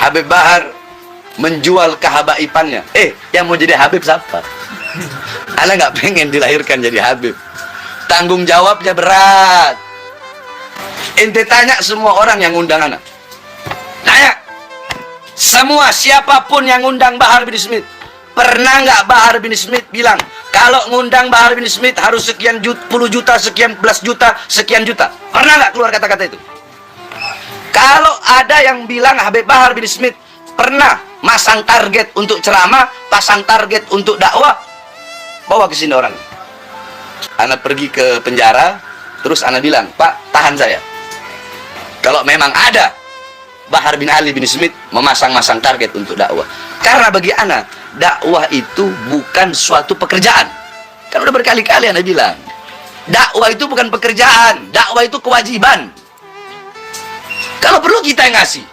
Habib Bahar menjual kehabaibannya. Yang mau jadi Habib siapa? Ana nggak pengen dilahirkan jadi Habib. Tanggung jawabnya berat. Ente tanya semua orang yang undang Ana. Tanya. Semua siapapun yang undang Bahar bin Smith. Pernah nggak Bahar bin Smith bilang, kalau ngundang Bahar bin Smith harus sekian juta, 10 juta, sekian belas juta, sekian juta? Pernah nggak keluar kata-kata itu? Kalau ada yang bilang Habib Bahar bin Smith pernah masang target untuk ceramah, pasang target untuk dakwah, bawa ke sini orang. Ana pergi ke penjara, terus Ana bilang, Pak, tahan saya. Kalau memang ada Bahar bin Ali bin Smith memasang-masang target untuk dakwah. Karena bagi Ana, dakwah itu bukan suatu pekerjaan. Kan udah berkali-kali Ana bilang, dakwah itu bukan pekerjaan, dakwah itu kewajiban. Kalau perlu kita yang ngasih.